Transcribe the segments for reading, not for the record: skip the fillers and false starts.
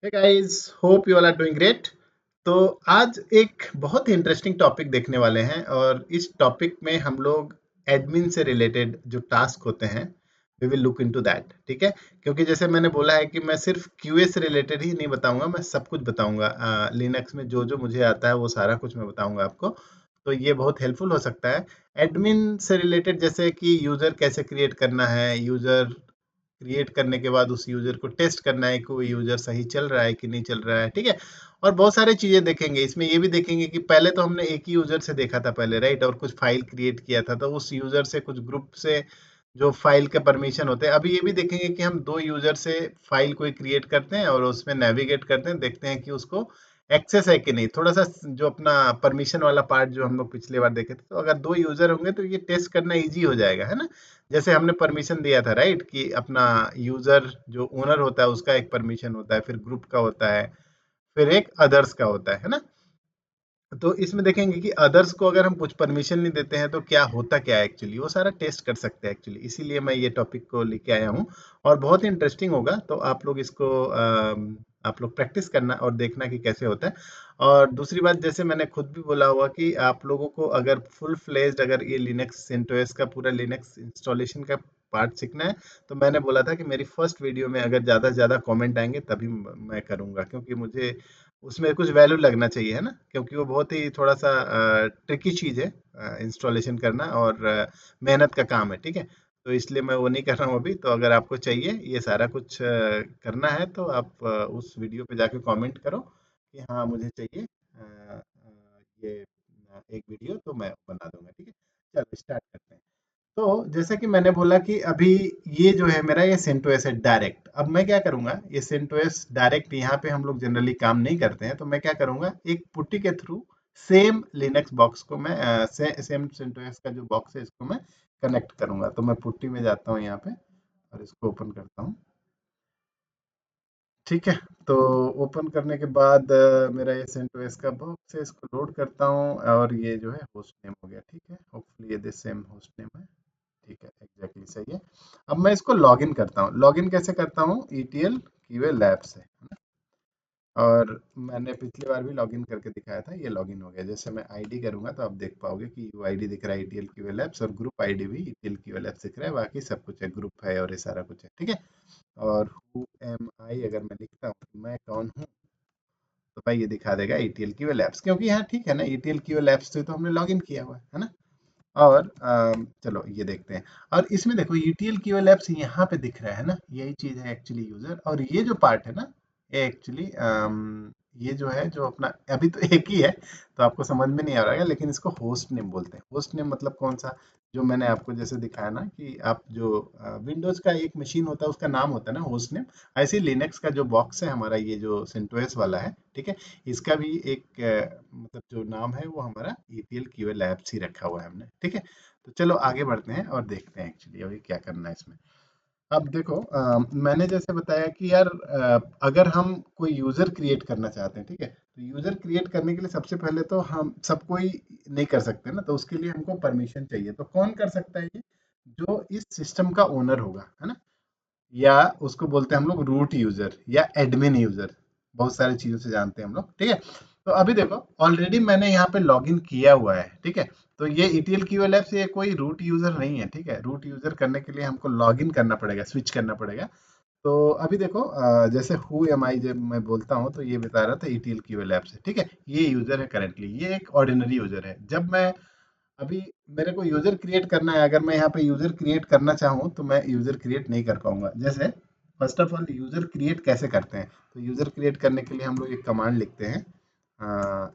Hey guys, hope you all are doing great. तो आज एक बहुत ही इंटरेस्टिंग टॉपिक देखने वाले हैं और इस टॉपिक में हम लोग एडमिन से रिलेटेड जो टास्क होते हैं we will look into that. ठीक है, क्योंकि जैसे मैंने बोला है कि मैं सिर्फ क्यूए से रिलेटेड ही नहीं बताऊंगा, मैं सब कुछ बताऊंगा। लिनक्स में जो जो मुझे आता है वो सारा कुछ मैं बताऊंगा आपको। तो ये बहुत हेल्पफुल हो सकता है एडमिन से रिलेटेड, जैसे कि यूजर कैसे क्रिएट करना है, यूजर क्रिएट करने के बाद उस यूजर को टेस्ट करना है कि वो यूजर सही चल रहा है कि नहीं चल रहा है। ठीक है, और बहुत सारी चीजें देखेंगे इसमें। ये भी देखेंगे कि पहले तो हमने एक ही यूजर से देखा था पहले, राइट, और कुछ फाइल क्रिएट किया था, तो उस यूजर से कुछ ग्रुप से जो फाइल के परमिशन होते हैं। अभी ये भी देखेंगे कि हम दो यूजर से फाइल कोई क्रिएट करते हैं और उसमें नेविगेट करते हैं, देखते हैं कि उसको एक्सेस है कि नहीं। थोड़ा सा जो अपना परमिशन वाला पार्ट जो हम लोग पिछली बार देखे थे, तो अगर दो यूजर होंगे तो ये टेस्ट करना इजी हो जाएगा, है ना। जैसे हमने परमिशन दिया था, राइट, कि अपना यूजर जो ओनर होता है उसका एक परमिशन होता है, फिर ग्रुप का होता है, फिर एक अदर्स का होता है ना। तो इसमें देखेंगे कि अदर्स को अगर हम कुछ परमिशन नहीं देते हैं तो क्या होता क्या है एक्चुअली, वो सारा टेस्ट कर सकते हैं एक्चुअली। इसीलिए मैं ये टॉपिक को लेके आया हूँ और बहुत ही इंटरेस्टिंग होगा। तो आप लोग इसको आप लोग प्रैक्टिस करना और देखना कि कैसे होता है। और दूसरी बात, जैसे मैंने खुद भी बोला हुआ कि आप लोगों को अगर फुल फ्लेज्ड, अगर ये लिनक्स सेंटोस का पूरा लिनक्स इंस्टॉलेशन का पार्ट सीखना है, तो मैंने बोला था कि मेरी फर्स्ट वीडियो में अगर ज़्यादा से ज़्यादा कमेंट आएंगे तभी मैं करूँगा, क्योंकि मुझे उसमें कुछ वैल्यू लगना चाहिए, है ना। क्योंकि वो बहुत ही थोड़ा सा ट्रिकी चीज़ है इंस्टॉलेशन करना, और मेहनत का काम है। ठीक है, तो इसलिए मैं वो नहीं कर रहा हूँ अभी। तो अगर आपको चाहिए ये सारा कुछ करना है तो आप उस वीडियो पे जाके कमेंट करो कि हाँ मुझे चाहिए ये एक वीडियो, तो मैं बना दूंगा। ठीक है, चलो स्टार्ट करते हैं। तो जैसा कि मैंने बोला कि अभी ये जो है मेरा, ये सेंटोस है डायरेक्ट। अब मैं क्या करूंगा, ये सेंटोस डायरेक्ट यहाँ पे हम लोग जनरली काम नहीं करते हैं, तो मैं क्या करूंगा, एक पुट्टी के थ्रू सेम लिनक्स बॉक्स को मैं सेम सेंटोस का जो बॉक्स है इसको मैं कनेक्ट करूंगा। तो मैं पुट्टी में जाता हूँ यहाँ पे और इसको ओपन करता हूँ। ठीक है, तो ओपन करने के बाद मेरा ये सेंटोस का बॉक्स है, इसको लोड करता हूँ और ये जो है होस्ट नेम हो गया। ठीक है, होपफुली ये दिस सेम होस्ट नेम है। ठीक है, एग्जैक्टली सही है। अब मैं इसको लॉगिन करता हूँ। लॉगिन कैसे करता हूँ, ईटीएल क्यूए लैब से, है ना। और मैंने पिछली बार भी लॉगिन करके दिखाया था, ये लॉगिन हो गया। जैसे मैं आईडी करूंगा तो आप देख पाओगे कि यू आईडी दिख रहा है ईटीएल क्यूए लैब्स, और ग्रुप आईडी भी ईटीएल क्यूए लैब्स दिख रहा है। बाकी सब कुछ है, ग्रुप है और ये सारा कुछ है। ठीक है, और हु एम आई अगर मैं लिखता हूँ कि मैं कौन हूँ, तो भाई ये दिखा देगा ईटीएल क्यूए लैब्स, क्योंकि यहाँ ठीक है ना, ईटीएल क्यूए लैब्स से तो हमने लॉगिन किया हुआ है ना। और चलो ये देखते हैं। और इसमें देखो ईटीएल क्यूएल एप्स यहाँ पे दिख रहा है ना, यही चीज है एक्चुअली यूजर। और ये जो पार्ट है ना, ये एक्चुअली ये जो है, जो अपना अभी तो एक ही है तो आपको समझ में नहीं आ रहा है, लेकिन इसको होस्ट नेम बोलते हैं। होस्ट नेम मतलब कौन सा, जो मैंने आपको जैसे दिखाया ना कि आप जो विंडोज का एक मशीन होता है उसका नाम होता है ना होस्ट नेम, ऐसे ही लिनक्स का जो बॉक्स है हमारा, ये जो सेंटोस वाला है, ठीक है, इसका भी एक मतलब जो नाम है वो हमारा ईटीएल क्यूएल लैब्स ही रखा हुआ है हमने। ठीक है, तो चलो आगे बढ़ते हैं और देखते हैं एक्चुअली अभी क्या करना है इसमें। अब देखो, मैंने जैसे बताया कि यार अगर हम कोई यूजर क्रिएट करना चाहते हैं, ठीक है, तो यूजर क्रिएट करने के लिए सबसे पहले तो हम सब कोई नहीं कर सकते ना, तो उसके लिए हमको परमिशन चाहिए। तो कौन कर सकता है ये, जो इस सिस्टम का ओनर होगा, है ना, या उसको बोलते हैं हम लोग रूट यूजर या एडमिन यूजर, बहुत सारी चीजों से जानते हैं हम लोग। ठीक है, तो अभी देखो ऑलरेडी मैंने यहाँ पे लॉगिन किया हुआ है। ठीक है, तो ये ईटीएल क्यूएल ऐप से ये कोई रूट यूजर नहीं है। ठीक है, रूट यूजर करने के लिए हमको लॉगिन करना पड़ेगा, स्विच करना पड़ेगा। तो अभी देखो, जैसे हु एम आई जब मैं बोलता हूँ तो ये बता रहा था ईटीएल क्यूएल ऐप से। ठीक है, ये यूजर है करेंटली, ये एक ऑर्डिनरी यूजर है। जब मैं अभी मेरे को यूजर क्रिएट करना है, अगर मैं यहाँ पे यूजर क्रिएट करना चाहूँ तो मैं यूजर क्रिएट नहीं कर पाऊंगा। जैसे first of all user create कैसे करते हैं, तो यूजर क्रिएट करने के लिए हम लोग एक कमांड लिखते हैं,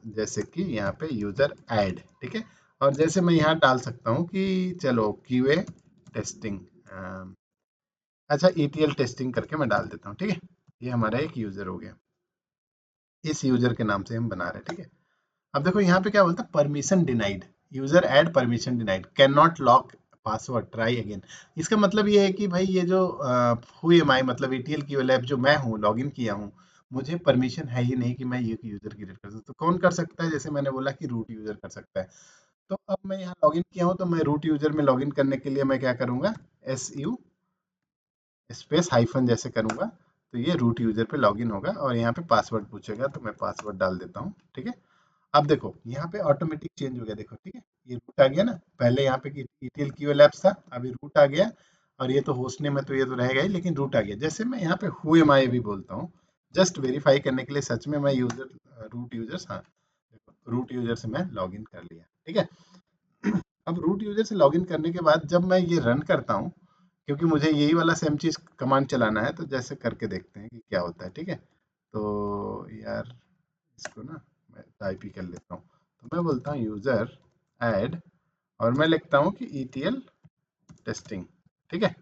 जैसे कि यहाँ पे यूजर ऐड। ठीक है, और जैसे मैं यहाँ डाल सकता हूँ कि चलो क्यूए टेस्टिंग, अच्छा ईटीएल टेस्टिंग करके मैं डाल देता हूँ। ठीक है, ये हमारा एक यूजर हो गया, इस यूजर के नाम से हम बना रहे हैं। ठीक है, अब देखो यहाँ पे क्या बोलता है, permission denied, user add permission denied, can not lock password, try again. इसका मतलब ये है कि भाई ये जो हु एम आई मतलब ईटीएल की लैब जो मैं हूँ, लॉगिन किया हूँ, मुझे परमिशन है ही नहीं कि मैं ये यूजर क्रिएट कर सकता। तो कौन कर सकता है, जैसे मैंने बोला कि रूट यूजर कर सकता है। तो अब मैं यहाँ लॉगिन किया हूँ, तो मैं रूट यूजर में लॉगिन करने के लिए मैं क्या करूँगा, एस यू स्पेस हाइफन जैसे करूँगा, तो ये रूट यूजर पे लॉगिन होगा और यहाँ पे पासवर्ड पूछेगा, तो मैं पासवर्ड डाल देता हूँ। ठीक है, अब देखो यहाँ पे ऑटोमेटिक चेंज हो गया, देखो ठीक है, ये रूट आ गया ना, पहले यहाँ पे ETL QA Labs था, अभी रूट आ गया, और ये तो होस्ट नेम है तो ये तो रहेगा ही, लेकिन रूट आ गया। जैसे मैं यहाँ पे हु एम आई भी बोलता हूँ, जस्ट वेरीफाई करने के लिए, सच में मैं यूजर रूट यूजर्स, हाँ देखो रूट यूजर से मैं लॉग इन कर लिया। ठीक है, अब रूट यूजर से लॉगिन करने के बाद जब मैं ये रन करता हूँ, क्योंकि मुझे यही वाला सेम चीज कमांड चलाना है, तो जैसे करके देखते हैं कि क्या होता है। ठीक है, तो यार इसको ना मैं टाइप ही कर लेता हूँ, तो मैं बोलता हूँ यूजर ऐड, और मैं लिखता हूँ कि ETL टेस्टिंग। ठीक है,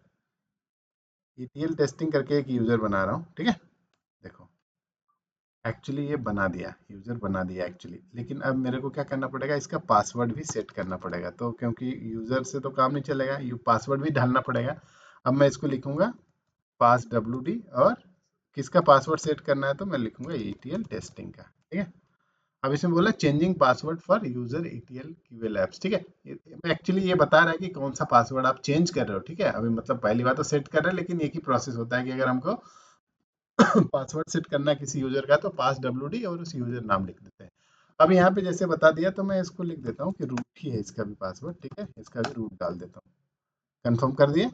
ETL टेस्टिंग करके एक यूजर बना रहा हूँ। ठीक है, देखो एक्चुअली ये बना दिया, यूजर बना दिया एक्चुअली, लेकिन अब मेरे को क्या करना पड़ेगा, इसका पासवर्ड भी सेट करना पड़ेगा, तो क्योंकि यूजर से तो काम नहीं चलेगा, यू पासवर्ड भी डालना पड़ेगा। अब मैं इसको लिखूंगा पास WD, और किसका पासवर्ड सेट करना है, तो मैं लिखूंगा ETL टेस्टिंग का। ठीक है, अब इसमें बोला changing password for user ETL QA Labs। ठीक है, एक्चुअली ये बता रहा है कि कौन सा पासवर्ड आप चेंज कर रहे हो। ठीक है, अभी मतलब पहली बार तो सेट कर रहे हैं, लेकिन एक ही प्रोसेस होता है कि अगर हमको पासवर्ड सेट करना है किसी यूजर का, तो पास WD और उस यूजर नाम लिख देते हैं। अब यहाँ पे जैसे बता दिया, तो मैं इसको लिख देता हूँ कि रूट ही है इसका भी पासवर्ड। ठीक है, इसका भी रूट डाल देता हूँ, कंफर्म कर दिए।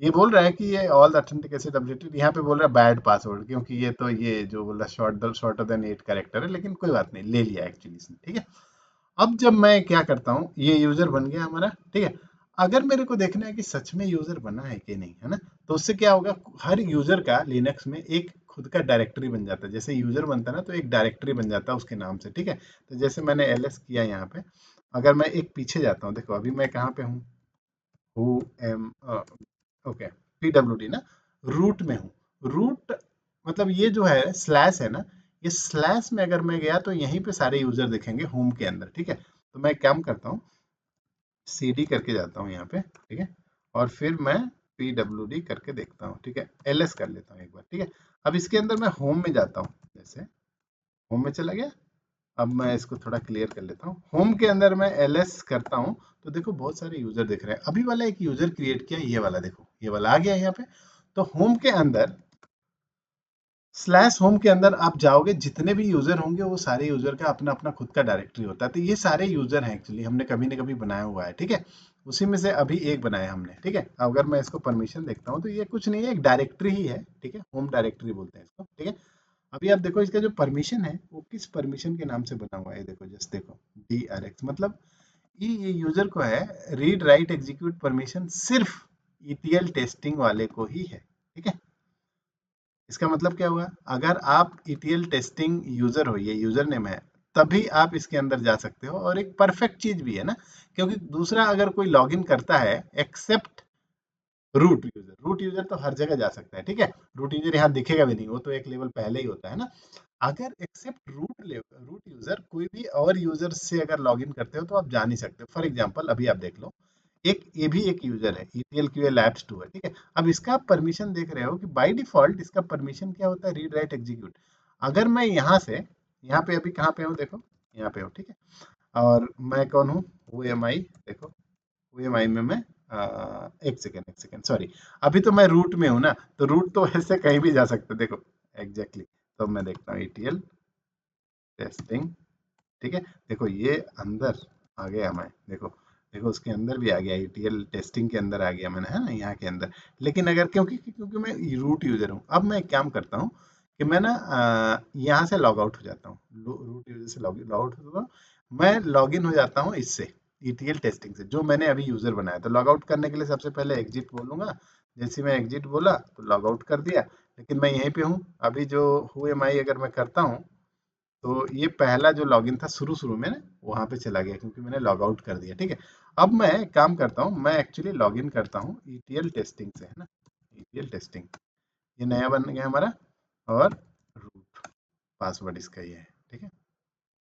ये बोल रहा है कि ये ऑल ऑथेंटिकेटेड अपडेटेड, यहाँ पे बोल रहा है बैड पासवर्ड, क्योंकि ये तो ये जो बोल रहा है शॉर्टर देन 8 कैरेक्टर है, लेकिन कोई बात नहीं, ले लिया एक्चुअली इसने। ठीक है, अब जब मैं क्या करता हूँ, ये यूजर बन गया हमारा। ठीक है, अगर मेरे को देखना है कि सच में यूजर बना है कि नहीं, है ना, तो उससे क्या होगा, हर यूजर का लिनक्स में एक खुद का डायरेक्टरी बन जाता है। जैसे यूजर बनता है ना, तो एक डायरेक्टरी बन जाता है उसके नाम से। ठीक है, तो जैसे मैंने ls किया यहाँ पे, अगर मैं एक पीछे जाता हूँ, देखो अभी मैं कहाँ पे हूँ, हु एम ओके, PWD ना, रूट में हूँ। रूट मतलब ये जो है स्लैश है ना, ये स्लैश में अगर मैं गया, तो यहीं पे सारे यूजर दिखेंगे होम के अंदर। ठीक है, तो मैं एक काम करता हूँ, CD करके जाता हूँ यहाँ पे। ठीक है, और फिर मैं PWD करके देखता हूँ। ठीक है, ls कर लेता हूँ एक बार। ठीक है, अब इसके अंदर मैं होम में जाता हूँ, जैसे होम में चला गया। अब मैं इसको थोड़ा क्लियर कर लेता हूँ, होम के अंदर मैं ls करता हूँ, तो देखो बहुत सारे यूजर दिख रहे हैं। अभी वाला एक यूजर क्रिएट किया, ये वाला देखो, ये वाला आ गया यहाँ पे। तो होम के अंदर, स्लैश होम के अंदर आप जाओगे, जितने भी यूजर होंगे वो सारे यूजर का अपना अपना खुद का डायरेक्टरी होता है। तो ये सारे यूजर हैं एक्चुअली, हमने कभी ना कभी बनाया हुआ है। ठीक है, उसी में से अभी एक बनाया हमने। ठीक है, अगर मैं इसको परमिशन देखता हूँ, तो ये कुछ नहीं है, एक डायरेक्टरी ही है। ठीक है, होम डायरेक्टरी बोलते हैं इसको। ठीक है, अभी आप देखो इसका जो परमिशन है, वो किस परमिशन के नाम से बना हुआ है, देखो जस्ट देखो, DRX, मतलब ये यूजर को है, रीड राइट एग्जीक्यूट परमिशन सिर्फ ETL टेस्टिंग वाले को ही है। ठीक है, इसका मतलब क्या हुआ, अगर आप ETL टेस्टिंग यूजर हो, ये यूजर नेम है, तभी आप इसके अंदर जा सकते हो। और एक परफेक्ट चीज भी है ना, क्योंकि दूसरा अगर कोई लॉगिन करता है एक्सेप्ट रूट यूजर तो हर जगह जा सकता है। ठीक है, रूट यूजर यहाँ दिखेगा भी नहीं, वो तो एक लेवल पहले ही होता है ना। अगर एक्सेप्ट रूट यूजर कोई भी और यूजर से अगर लॉगिन करते हो, तो आप जा नहीं सकते। फॉर एग्जांपल अभी आप देख लो, एक ये भी एक यूजर है, ETL QA Labs 2 है। ठीक है, अब इसका परमिशन देख रहे हो कि बाय डिफॉल्ट इसका परमिशन क्या होता है, रीड राइट एग्जीक्यूट। अगर मैं यहाँ से, यहाँ पे अभी कहाँ पे हूँ, देखो यहाँ पे हूँ। ठीक है, और मैं कौन हूँ, वो एम आई, देखो VMI में मैं एक सेकेंड सॉरी, अभी तो मैं रूट में हूँ ना, तो रूट तो ऐसे कहीं भी जा सकते, देखो एग्जैक्टली। तो मैं देखता हूँ ETL टेस्टिंग। ठीक है, देखो ये अंदर आ गया, मैं देखो, देखो उसके अंदर भी आ गया, ETL टेस्टिंग के अंदर आ गया मैंने, है ना, यहाँ के अंदर। लेकिन अगर क्योंकि क्योंकि मैं रूट यूजर हूँ, अब मैं एक काम करता हूँ कि मैं ना यहाँ से लॉग आउट हो जाता हूँ, रूट यूजर से लॉग आउट होता हूँ, मैं लॉग इन हो जाता हूँ इससे, ETL टेस्टिंग से, जो मैंने अभी यूजर बनाया। तो लॉग आउट करने के लिए सबसे पहले एग्जिट बोलूंगा, जैसे मैं एग्जिट बोला तो लॉग आउट कर दिया। लेकिन मैं यहीं पे हूँ अभी, जो हु एम आई अगर मैं करता हूँ, तो ये पहला जो लॉगिन था शुरू शुरू में ना, वहां पे चला गया, क्योंकि मैंने लॉग आउट कर दिया। ठीक है, अब मैं एक काम करता हूँ, मैं एक्चुअली लॉगिन करता हूँ ETL टेस्टिंग से, है ना, ETL टेस्टिंग, ये नया बन गया हमारा, और रूट पासवर्ड इसका ये है। ठीक है,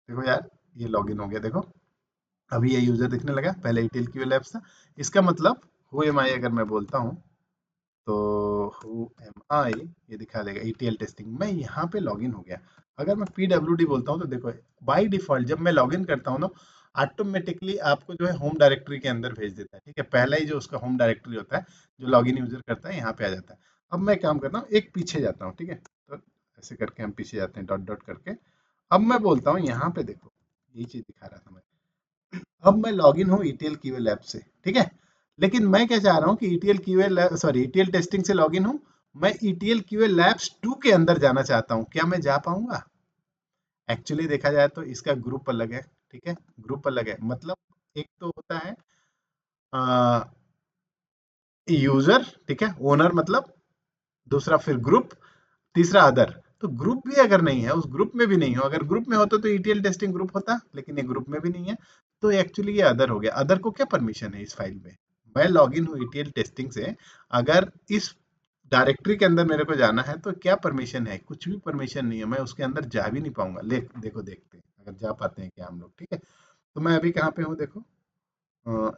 देखो यार, ये लॉगिन हो गया, देखो अभी ये यूजर दिखने लगा, पहले ETL QA Labs था। इसका मतलब हु एम आई अगर मैं बोलता हूँ, तो हु एम आई, ये दिखा देगा ETL टेस्टिंग, मैं यहाँ पे लॉगिन हो गया। अगर मैं PWD बोलता हूँ, तो देखो बाय डिफॉल्ट जब मैं लॉगिन करता हूँ ना, ऑटोमेटिकली आपको जो है होम डायरेक्टरी के अंदर भेज देता है। ठीक है, पहला ही जो उसका होम डायरेक्टरी होता है, जो लॉगिन यूजर करता है, यहाँ पे आ जाता है। अब मैं काम करता हूँ, एक पीछे जाता हूँ। ठीक है, ऐसे करके हम पीछे जाते हैं डॉट डॉट करके। अब मैं बोलता हूँ यहाँ पे देखो, यही चीज दिखा रहा था मैं। अब मैं लॉगिन हूँ ईटीएल क्यूए लैब से, ठीक है। लेकिन मैं क्या चाह रहा हूँ कि ETL QA lab, sorry, ETL testing से लॉगिन हूँ। मैं ईटीएल क्यूए लैब्स 2 के अंदर जाना चाहता हूँ, क्या मैं जा पाऊंगा? एक्चुअली देखा जाए तो इसका ग्रुप अलग है, ठीक है। ग्रुप अलग है मतलब एक तो होता है यूजर, ठीक है, ओनर मतलब, दूसरा फिर ग्रुप, तीसरा अदर। तो ग्रुप भी अगर नहीं है, उस ग्रुप में भी नहीं हो, अगर ग्रुप में होता तो ईटीएल टेस्टिंग ग्रुप होता, लेकिन ये ग्रुप में भी नहीं है। तो एक्चुअली ये अदर हो गया। अदर को क्या परमिशन है इस फाइल में? मैं लॉगिन हूँ ईटीएल टेस्टिंग से, अगर इस डायरेक्टरी के अंदर मेरे को जाना है तो क्या परमिशन है? कुछ भी परमिशन नहीं है, मैं उसके अंदर जा भी नहीं पाऊंगा। ले देखो, देखते हैं अगर जा पाते हैं क्या हम लोग, ठीक है। तो मैं अभी कहाँ पे हूँ देखो,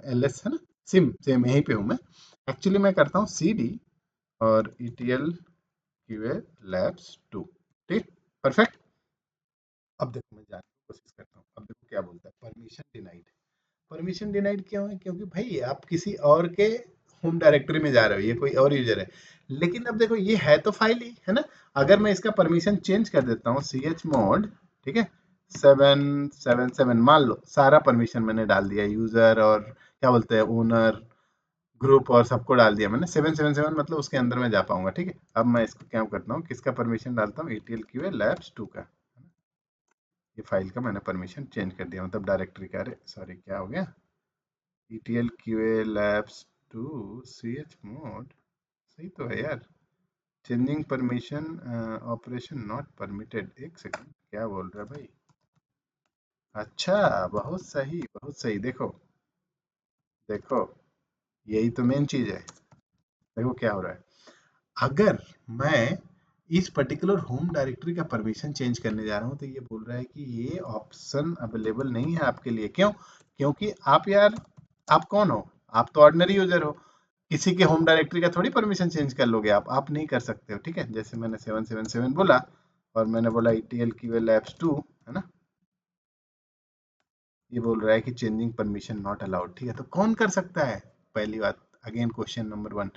एलएस है ना, सिम सेम यहीं पे हूँ मैं। एक्चुअली मैं करता हूँ सीडी और ईटीएल क्यूए लैब्स 2, ठीक, परफेक्ट। अब देखो मैं जानने की कोशिश करता हूँ। अब देखो क्या बोलता है, परमिशन डिनाइड। परमिशन डिनाइड क्यों है? क्योंकि भाई आप किसी और के होम डायरेक्टरी में जा रहे हो, ये कोई और यूजर है। लेकिन अब देखो ये है तो फाइल ही है ना। अगर मैं इसका परमिशन चेंज कर देता हूँ, सी एच मोड, ठीक है, 777, मान लो सारा परमिशन मैंने डाल दिया, यूजर और क्या बोलते हैं, ओनर, ग्रुप और सबको डाल दिया मैंने, 777 मतलब उसके अंदर में जा पाऊंगा, ठीक है। अब मैं इसको क्या करता हूँ, किसका परमिशन डालता हूँ, ईटीएल क्यूए लैब्स 2 का। ये फाइल का मैंने परमिशन चेंज कर दिया, मतलब डायरेक्टरी का, अरे सॉरी क्या हो गया, ETL QA labs 2 C H mode, सही तो है यार। Changing permission, operation not permitted, एक सेकंड क्या बोल रहा है भाई। अच्छा, बहुत सही बहुत सही। देखो देखो, यही तो मेन चीज है। देखो क्या हो रहा है, अगर मैं इस पर्टिकुलर होम डायरेक्टरी का परमिशन चेंज करने जा रहा हूँ तो ये बोल रहा है कि ये ऑप्शन अवेलेबल नहीं है आपके लिए। क्यों? क्योंकि आप यार, आप कौन हो? आप तो ऑर्डिनरी यूजर हो। किसी के होम डायरेक्टरी का थोड़ी परमिशन चेंज कर लोगे आप नहीं कर सकते हो, ठीक है। जैसे मैंने 777 बोला और मैंने बोला ईटीएल क्यूएल लैब्स 2, है ना, ये बोल रहा है कि चेंजिंग परमिशन नॉट अलाउड, ठीक है। तो कौन कर सकता है? पहली बात, अगेन क्वेश्चन नंबर 1,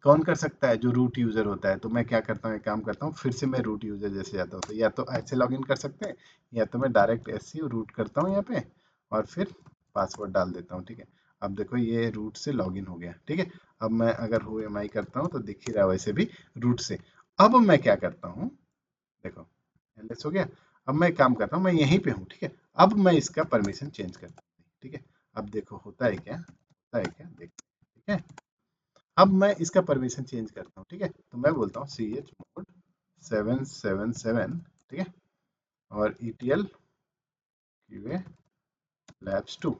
कौन कर सकता है? जो रूट यूजर होता है। तो मैं क्या करता हूँ, एक काम करता हूँ, फिर से मैं रूट यूजर जैसे जाता हूँ, तो या तो ऐसे लॉगिन कर सकते हैं, या तो मैं डायरेक्ट एसयू रूट करता हूँ यहाँ पे और फिर पासवर्ड डाल देता हूँ, ठीक है। अब देखो ये रूट से लॉगिन हो गया, ठीक है। अब मैं अगर हु एम आई करता हूँ तो दिख ही रहा है वैसे भी रूट से। अब मैं क्या करता हूँ, देखो एलएस हो गया। अब मैं एक काम करता हूँ, मैं यहीं पे हूँ, ठीक है। अब मैं इसका परमिशन चेंज करता हूँ, ठीक है। अब देखो होता है क्या, होता है क्या, देख, ठीक है। अब मैं इसका परमिशन चेंज करता हूँ, ठीक है। तो मैं बोलता हूँ सी एच मोड 777, ठीक है, और ईटीएल क्यूए लैब्स 2।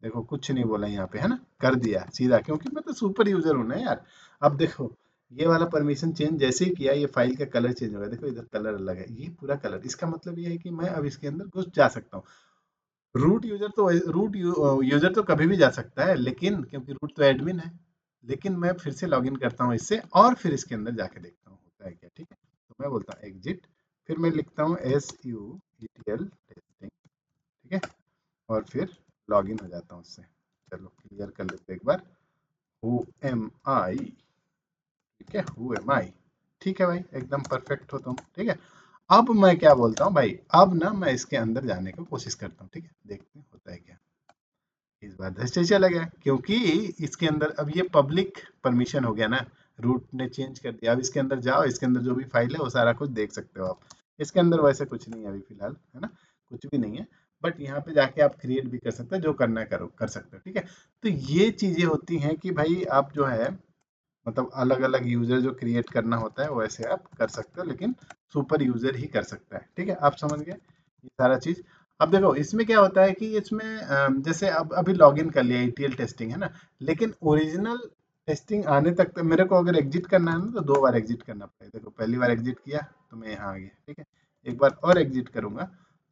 देखो कुछ नहीं बोला यहाँ पे, है ना, कर दिया सीधा, क्योंकि मैं तो सुपर यूजर हूँ ना यार। अब देखो ये वाला परमिशन चेंज जैसे ही किया, ये फाइल का कलर चेंज हो गया। देखो इधर कलर अलग है, ये पूरा कलर, इसका मतलब ये है कि मैं अब इसके अंदर घुस जा सकता हूँ। रूट यूजर तो कभी भी जा सकता है, लेकिन क्योंकि रूट तो एडमिन है। लेकिन मैं फिर से लॉगिन करता हूँ इससे और फिर इसके अंदर जाके देखता हूँ होता है क्या, ठीक है। तो मैं बोलता हूँ एग्जिट, फिर मैं लिखता हूँ S U E T L testing, ठीक है, और फिर लॉगिन हो जाता हूँ उससे। चलो क्लियर कर लेते हैं एक बार, हु एम आई, ठीक है, हु एम आई, ठीक है भाई, एकदम परफेक्ट हो तुम, ठीक है। अब मैं क्या बोलता हूँ भाई, अब ना मैं इसके अंदर जाने की कोशिश करता हूँ, ठीक है, देखते हैं होता है क्या। इस बार रजिस्टर चला गया, क्योंकि इसके अंदर अब ये पब्लिक परमिशन हो गया ना, रूट ने चेंज कर दिया। अब इसके अंदर जाओ, इसके अंदर जो भी फाइल है वो सारा कुछ देख सकते हो आप। इसके अंदर वैसे कुछ नहीं है अभी फिलहाल, है ना, कुछ भी नहीं है। बट यहाँ पे जाके आप क्रिएट भी कर सकते हो, जो करना है करो, कर सकते हो, ठीक है। तो ये चीजें होती हैं कि भाई आप जो है, मतलब अलग अलग यूजर जो क्रिएट करना होता है वैसे आप कर सकते हो, लेकिन सुपर यूजर ही कर सकता है, ठीक है। आप समझ गए ये सारा चीज। अब देखो इसमें क्या होता है कि इसमें जैसे अब अभी लॉगिन कर लिया, ईटीएल टेस्टिंग है ना, लेकिन ओरिजिनल टेस्टिंग आने तक तो मेरे को अगर एग्जिट करना है ना तो 2 बार एग्जिट करना पड़ेगा। देखो पहली बार एग्जिट किया तो मैं यहाँ आ गया, ठीक है। एक बार और एग्जिट करूंगा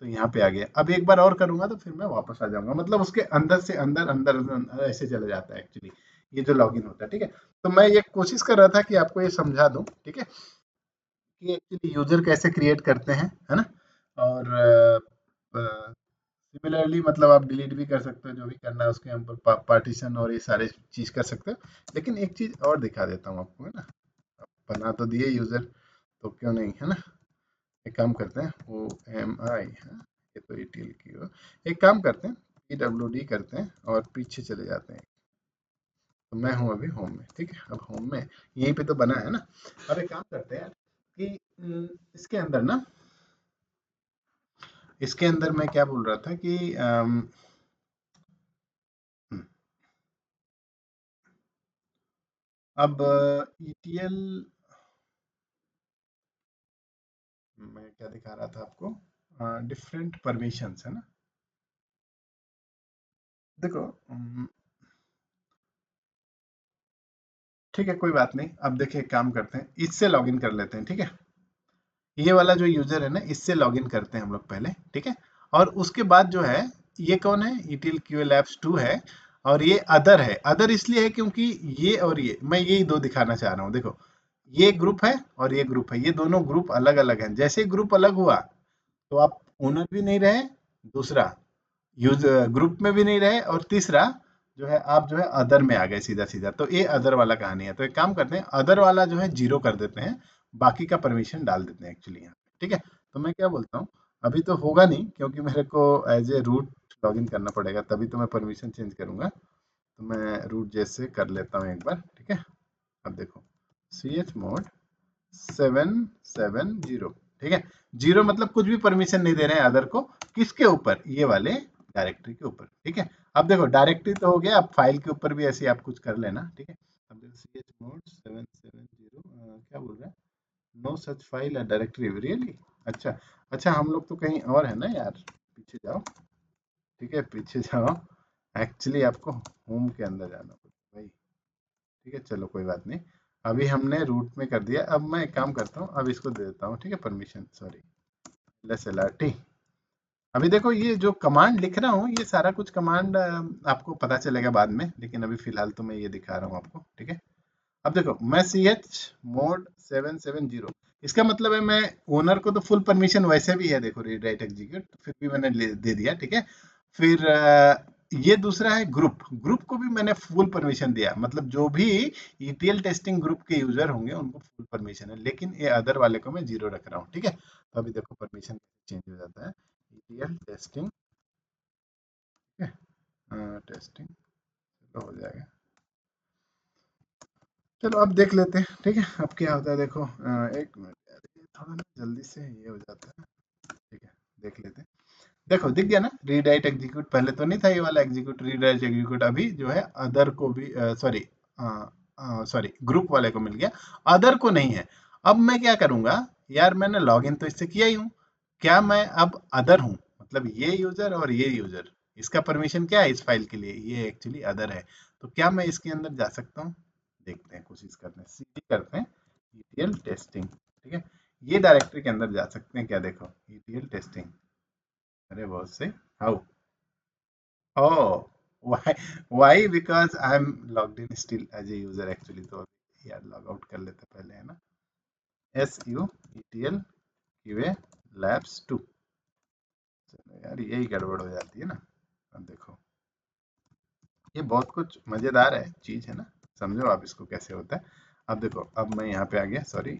तो यहाँ पे आ गया। अब एक बार और करूंगा तो फिर मैं वापस आ जाऊंगा, मतलब उसके अंदर से अंदर अंदर अंदर ऐसे चला जाता है एक्चुअली, ये जो लॉगिन होता है, ठीक है। तो मैं ये कोशिश कर रहा था कि आपको ये समझा दूं, ठीक है, कि एक्चुअली यूजर कैसे क्रिएट करते हैं, है ना। और सिमिलरली मतलब आप डिलीट भी कर सकते हो, जो भी करना है उसके ऊपर पार्टीशन और ये सारे चीज कर सकते हो। लेकिन एक चीज और दिखा देता हूँ आपको, है ना। बना तो दिए यूजर, तो क्यों नहीं, है ना। एक काम करते हैं, ओ एम आई है, ये तो ईटीएल की हो। एक काम करते हैं, PWD करते हैं और पीछे चले जाते हैं। तो मैं हूँ अभी होम में, ठीक है। अब होम में यहीं पे तो बना है ना। अब एक काम करते हैं यार कि इसके अंदर ना, इसके अंदर मैं क्या बोल रहा था कि हम्म, अब ईटीएल मैं क्या दिखा रहा था आपको, डिफरेंट परमिशंस है ना। देखो ठीक है, कोई बात नहीं। अब देखिए, एक काम करते हैं, इससे लॉगिन कर लेते हैं, ठीक है। ये वाला जो यूजर है ना, इससे लॉगिन करते हैं हम लोग पहले, ठीक है। और उसके बाद जो है, ये कौन है, ETL QA Labs 2 है। और ये अदर है। अदर इसलिए है क्योंकि ये और ये, मैं यही दो दिखाना चाह रहा हूँ। देखो, ये ग्रुप है और ये ग्रुप है, ये दोनों ग्रुप अलग अलग हैं। जैसे ग्रुप अलग हुआ तो आप ओनर भी नहीं रहे, दूसरा यूज ग्रुप में भी नहीं रहे, और तीसरा जो है आप जो है अदर में आ गए सीधा सीधा। तो ये अदर वाला कहानी है। तो एक काम करते हैं, अदर वाला जो है जीरो कर देते हैं, बाकी का परमिशन डाल देते हैं एक्चुअली यहाँ पे, ठीक है। तो मैं क्या बोलता हूँ, अभी तो होगा नहीं क्योंकि मेरे को एज ए रूट लॉगिन करना पड़ेगा, तभी तो मैं परमिशन चेंज करूंगा। तो मैं रूट जैसे कर लेता हूँ एक बार, ठीक है। अब देखो, chmod 770, ठीक है। जीरो मतलब कुछ भी परमिशन नहीं दे रहे हैं अदर को। किसके ऊपर, ये वाले डायरेक्टरी के ऊपर, ठीक है। अब देखो, डायरेक्टरी तो हो गया, अब फाइल के ऊपर भी ऐसे आप कुछ कर लेना, ठीक है। अब देखो, chmod 770 क्या बोल रहा है, नो सच फाइल या डायरेक्टरी, रियली। अच्छा अच्छा, हम लोग तो कहीं और है ना यार, पीछे जाओ, ठीक है, पीछे जाओ। एक्चुअली आपको होम के अंदर जाना पड़ेगा भाई, ठीक है। चलो कोई बात नहीं, अभी हमने रूट में कर दिया। अब मैं एक काम करता हूँ, अब इसको दे देता हूँ, ठीक है, परमिशन, सॉरी, LSLRT। अभी देखो, ये जो कमांड लिख रहा हूँ, ये सारा कुछ कमांड आपको पता चलेगा बाद में, लेकिन अभी फिलहाल तो मैं ये दिखा रहा हूँ आपको, ठीक है। अब देखो, मैं chmod 770, इसका मतलब है मैं ओनर को तो फुल परमिशन वैसे भी है, देखो रीड राइट एग्जीक्यूट, फिर भी मैंने दे दिया, ठीक है। फिर ये दूसरा है ग्रुप, ग्रुप को भी मैंने फुल परमिशन दिया, मतलब जो भी ETL टेस्टिंग ग्रुप के यूजर होंगे उनको फुल परमिशन है, लेकिन ये अदर वाले को मैं जीरो रख रहा हूँ, ठीक है। तो अभी देखो परमिशन चेंज हो जाता है, ETL टेस्टिंग, ठीक है, टेस्टिंग तो हो जाएगा। चलो अब देख लेते हैं, ठीक है, अब क्या होता है। देखो एक मिनट यार, ये थोड़ा ना जल्दी से ये हो जाता है, ठीक है। देख लेते हैं, देखो दिख गया ना, रीडाइट एग्जीक्यूट, पहले तो नहीं था ये वाला एग्जीक्यूट, रीडाइट एग्जीक्यूट अभी जो है अदर को भी, सॉरी सॉरी, ग्रुप वाले को मिल गया, अदर को नहीं है। अब मैं क्या करूंगा यार, मैंने लॉगिन तो इससे किया ही हूँ, क्या मैं अब अदर हूँ, मतलब ये यूजर और ये यूजर, इसका परमिशन क्या है इस फाइल के लिए, ये एक्चुअली अदर है। तो क्या मैं इसके अंदर जा सकता हूँ, देखते हैं, कोशिश करते हैं, सीधी करते हैं, ETL टेस्टिंग, ठीक है। ये डायरेक्टरी के अंदर जा सकते हैं क्या, देखो ETL टेस्टिंग, अरे बहुत से, how, oh why because I'm logged in still as a user actually, तो यार लॉग आउट कर लेते पहले, है ना। SUETL QA Labs 2, चलो यार यही गड़बड़ हो जाती है ना। अब देखो, ये बहुत कुछ मजेदार है चीज, है ना, समझो आप इसको कैसे होता है। अब देखो, अब मैं यहाँ पे आ गया, सॉरी,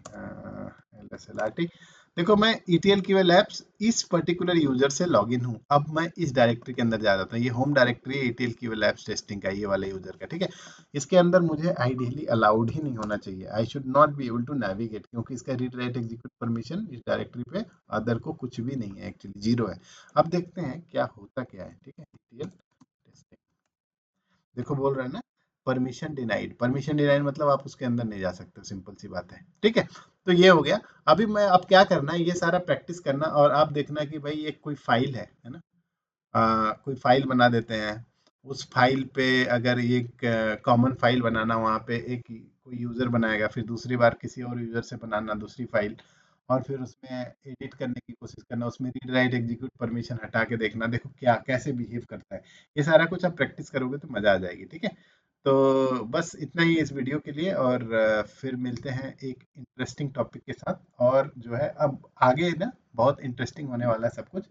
LSLRT। देखो, मैं ETL QA Labs इस पर्टिकुलर यूजर से लॉगिन हूँ। अब मैं इस डायरेक्टरी के अंदर जा जाता हूँ, ये होम डायरेक्टरी है ETL QA Labs टेस्टिंग का, ये वाले यूजर का, ठीक है। इसके अंदर मुझे आइडियली अलाउड ही नहीं होना चाहिए, I should not be able to navigate, क्योंकि इसका रीड राइट एग्जीक्यूट परमिशन इस डायरेक्टरी पे अदर को कुछ भी नहीं है, एक्चुअली जीरो है। अब देखते हैं क्या होता क्या है, ठीक है। ETL टेस्टिंग, देखो बोल रहा है ना, परमिशन डिनाइड, परमिशन डिनाइड मतलब आप उसके अंदर नहीं जा सकते, सिंपल सी बात है, ठीक है। तो ये हो गया। अभी मैं, अब क्या करना है, ये सारा प्रैक्टिस करना, और आप देखना कि भाई एक कोई फाइल है ना, कोई फाइल बना देते हैं। उस फाइल पे अगर एक कॉमन फाइल बनाना, वहाँ पे एक कोई यूजर बनाएगा, फिर दूसरी बार किसी और यूजर से बनाना दूसरी फाइल, और फिर उसमें एडिट करने की कोशिश करना, उसमें रीड राइट एग्जीक्यूट परमिशन हटा के देखना, देखो क्या कैसे बिहेव करता है। ये सारा कुछ आप प्रैक्टिस करोगे तो मजा आ जाएगी, ठीक है। तो बस इतना ही इस वीडियो के लिए, और फिर मिलते हैं एक इंटरेस्टिंग टॉपिक के साथ, और जो है अब आगे ना बहुत इंटरेस्टिंग होने वाला है सब कुछ।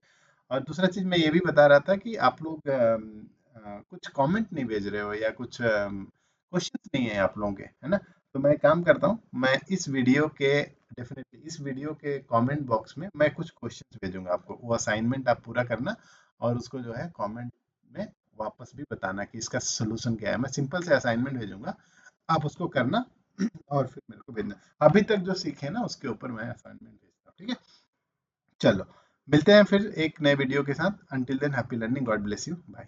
और दूसरा चीज मैं ये भी बता रहा था कि आप लोग कुछ कमेंट नहीं भेज रहे हो, या कुछ क्वेश्चंस नहीं है आप लोगों के, है ना। तो मैं एक काम करता हूँ, मैं इस वीडियो के डेफिनेटली इस वीडियो के कमेंट बॉक्स में मैं कुछ क्वेश्चंस भेजूंगा आपको, वो असाइनमेंट आप पूरा करना और उसको जो है कमेंट में वापस भी बताना कि इसका सोल्यूशन क्या है। मैं सिंपल से असाइनमेंट भेजूंगा, आप उसको करना और फिर मेरे को भेजना। अभी तक जो सीखे ना उसके ऊपर मैं असाइनमेंट भेजता हूँ, ठीक है। चलो, मिलते हैं फिर एक नए वीडियो के साथ। Until then happy learning, God bless you, bye.